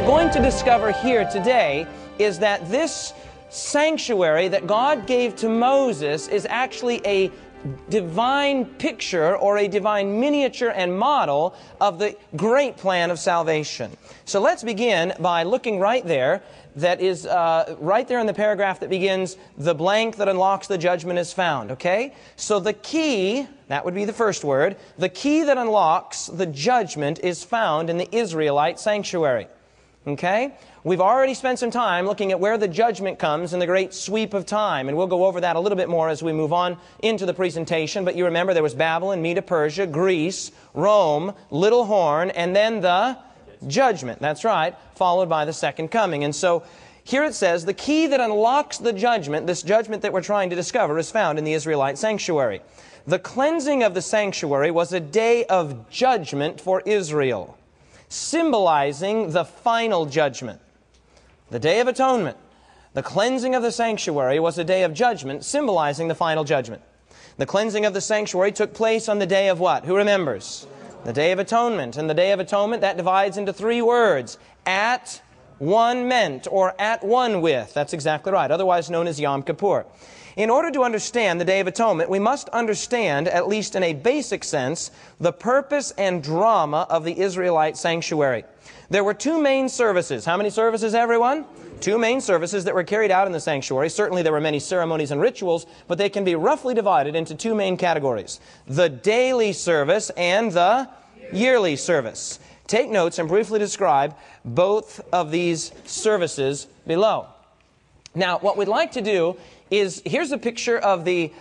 we're going to discover here today is that this sanctuary that God gave to Moses is actually a divine picture or a divine miniature and model of the great plan of salvation. So let's begin by looking right there. That is right there in the paragraph that begins, the blank that unlocks the judgment is found, okay? So the key, that would be the first word, the key that unlocks the judgment is found in the Israelite sanctuary, okay? We've already spent some time looking at where the judgment comes in the great sweep of time, and we'll go over that a little bit more as we move on into the presentation. But you remember there was Babylon, Medo-Persia, Greece, Rome, Little Horn, and then the judgment. That's right, followed by the second coming. And so here it says, the key that unlocks the judgment, this judgment that we're trying to discover, is found in the Israelite sanctuary. The cleansing of the sanctuary was a day of judgment for Israel, symbolizing the final judgment. The Day of Atonement, the cleansing of the sanctuary, was a day of judgment, symbolizing the final judgment. The cleansing of the sanctuary took place on the day of what? Who remembers? The Day of Atonement. And the Day of Atonement, that divides into three words. At one meant, or at one with. That's exactly right, otherwise known as Yom Kippur. In order to understand the Day of Atonement, we must understand, at least in a basic sense, the purpose and drama of the Israelite sanctuary. There were two main services. How many services, everyone? Two main services that were carried out in the sanctuary. Certainly there were many ceremonies and rituals, but they can be roughly divided into two main categories: the daily service and the yearly service. Take notes and briefly describe both of these services below. Now, what we'd like to do is, here's a picture of the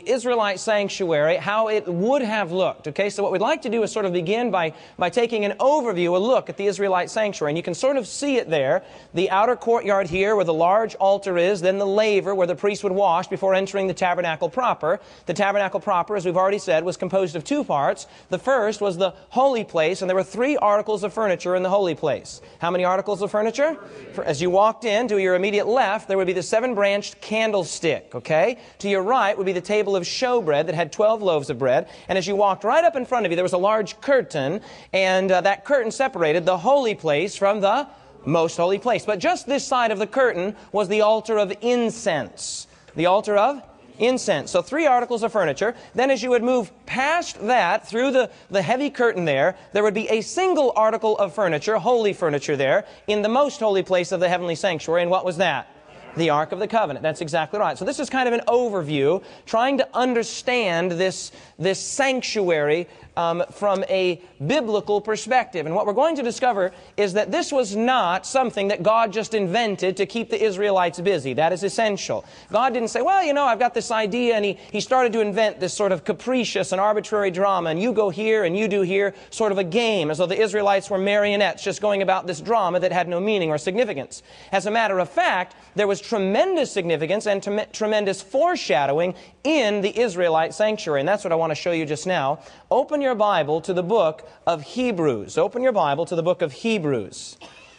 Israelite sanctuary, how it would have looked. Okay, so what we'd like to do is sort of begin by taking an overview, a look at the Israelite sanctuary. And you can sort of see it there. The outer courtyard here where the large altar is, then the laver where the priest would wash before entering the tabernacle proper. The tabernacle proper, as we've already said, was composed of two parts. The first was the holy place, and there were three articles of furniture in the holy place. How many articles of furniture? As you walked in, to your immediate left, there would be the seven-branched candlestick, okay? To your right would be the table of showbread that had 12 loaves of bread. And as you walked right up in front of you, there was a large curtain, and that curtain separated the holy place from the most holy place. But just this side of the curtain was the altar of incense. The altar of incense. So three articles of furniture. Then as you would move past that, through the heavy curtain there would be a single article of furniture, holy furniture there, in the most holy place of the heavenly sanctuary. And what was that? The Ark of the Covenant. That's exactly right. So this is kind of an overview, trying to understand this sanctuary from a biblical perspective. And what we're going to discover is that this was not something that God just invented to keep the Israelites busy. That is essential. God didn't say, well, you know, I've got this idea, and He started to invent this sort of capricious and arbitrary drama, and you go here and you do here, sort of a game, as though the Israelites were marionettes just going about this drama that had no meaning or significance. As a matter of fact, there was tremendous significance and tremendous foreshadowing in the Israelite sanctuary. And that's what I want to show you just now. Open your Bible to the book of Hebrews. Open your Bible to the book of Hebrews.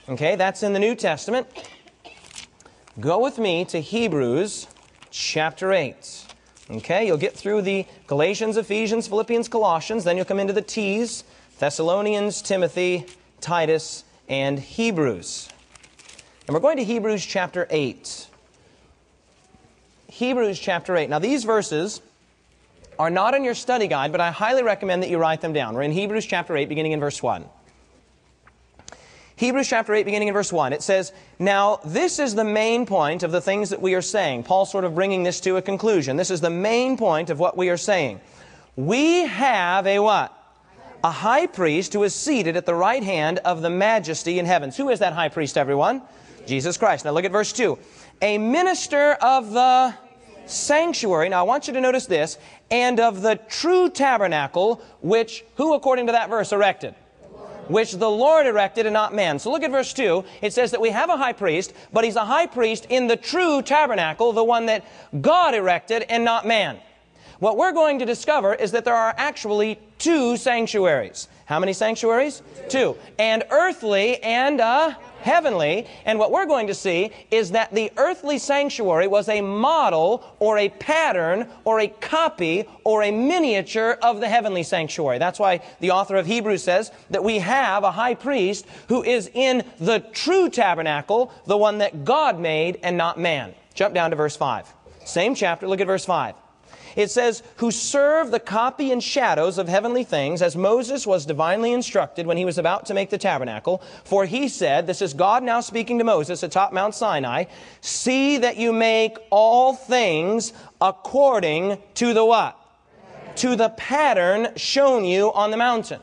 Okay, that's in the New Testament. Go with me to Hebrews chapter 8. Okay, you'll get through the Galatians, Ephesians, Philippians, Colossians. Then you'll come into the T's, Thessalonians, Timothy, Titus, and Hebrews. And we're going to Hebrews chapter 8. Hebrews chapter 8. Now these verses are not in your study guide, but I highly recommend that you write them down. We're in Hebrews chapter 8, beginning in verse 1. Hebrews chapter 8, beginning in verse 1. It says, now this is the main point of the things that we are saying. Paul's sort of bringing this to a conclusion. This is the main point of what we are saying. We have a what? A high priest who is seated at the right hand of the majesty in heavens. Who is that high priest, everyone? Jesus Christ. Now look at verse 2. A minister of the sanctuary. Now I want you to notice this. And of the true tabernacle, which, who according to that verse erected? Which the Lord erected and not man. So look at verse 2. It says that we have a high priest, but he's a high priest in the true tabernacle, the one that God erected and not man. What we're going to discover is that there are actually two sanctuaries. How many sanctuaries? 2. And earthly and heavenly. And what we're going to see is that the earthly sanctuary was a model or a pattern or a copy or a miniature of the heavenly sanctuary. That's why the author of Hebrews says that we have a high priest who is in the true tabernacle, the one that God made and not man. Jump down to verse 5. Same chapter, look at verse 5. It says, who serve the copy and shadows of heavenly things, as Moses was divinely instructed when he was about to make the tabernacle. For he said, this is God now speaking to Moses atop Mount Sinai, see that you make all things according to the what? To the pattern shown you on the mountain.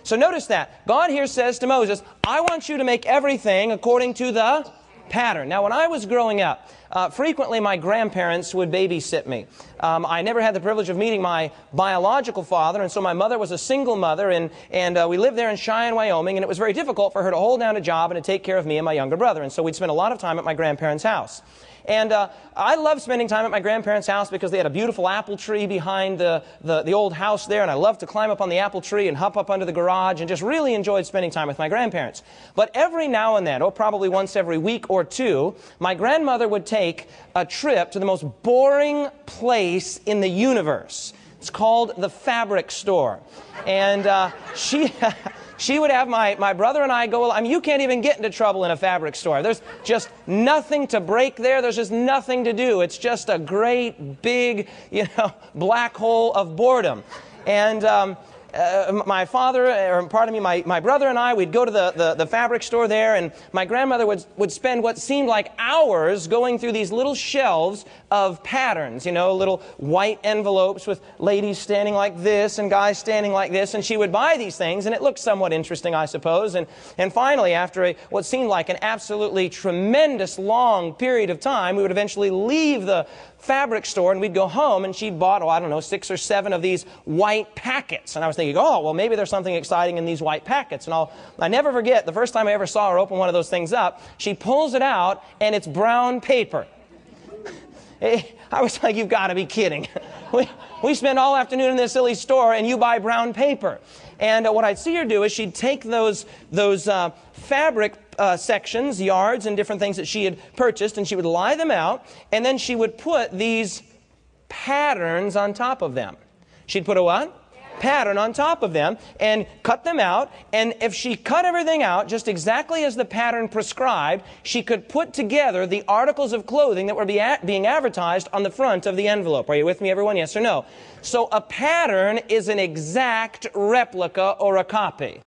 So notice that. God here says to Moses, I want you to make everything according to the pattern. Now, when I was growing up, frequently my grandparents would babysit me. I never had the privilege of meeting my biological father, and so my mother was a single mother, and we lived there in Cheyenne, Wyoming, and it was very difficult for her to hold down a job and to take care of me and my younger brother, and so we'd spend a lot of time at my grandparents' house. And I loved spending time at my grandparents' house because they had a beautiful apple tree behind the old house there, and I loved to climb up on the apple tree and hop up under the garage and just really enjoyed spending time with my grandparents. But every now and then, probably once every week or two, my grandmother would take a trip to the most boring place in the universe. It's called the fabric store. And she would have my brother and I go, I mean, you can't even get into trouble in a fabric store. There's just nothing to break there. There's just nothing to do. It's just a great big, black hole of boredom. And my brother and I, we'd go to the fabric store there, and my grandmother would spend what seemed like hours going through these little shelves of patterns, little white envelopes with ladies standing like this and guys standing like this, and she would buy these things, and it looked somewhat interesting, I suppose, and finally, after what seemed like an absolutely tremendous long period of time, we would eventually leave the fabric store and we'd go home, and she'd bought, 6 or 7 of these white packets. And I was thinking, oh, well, maybe there's something exciting in these white packets. And I never forget, the first time I ever saw her open one of those things up, she pulls it out and it's brown paper. I was like, you've got to be kidding. We spend all afternoon in this silly store and you buy brown paper. And what I'd see her do is she'd take those fabric sections, yards, and different things that she had purchased, and she would lie them out, and then she would put these patterns on top of them. She'd put a what? Pattern on top of them and cut them out, and if she cut everything out just exactly as the pattern prescribed, she could put together the articles of clothing that were being advertised on the front of the envelope. Are you with me, everyone? Yes or no? So a pattern is an exact replica or a copy.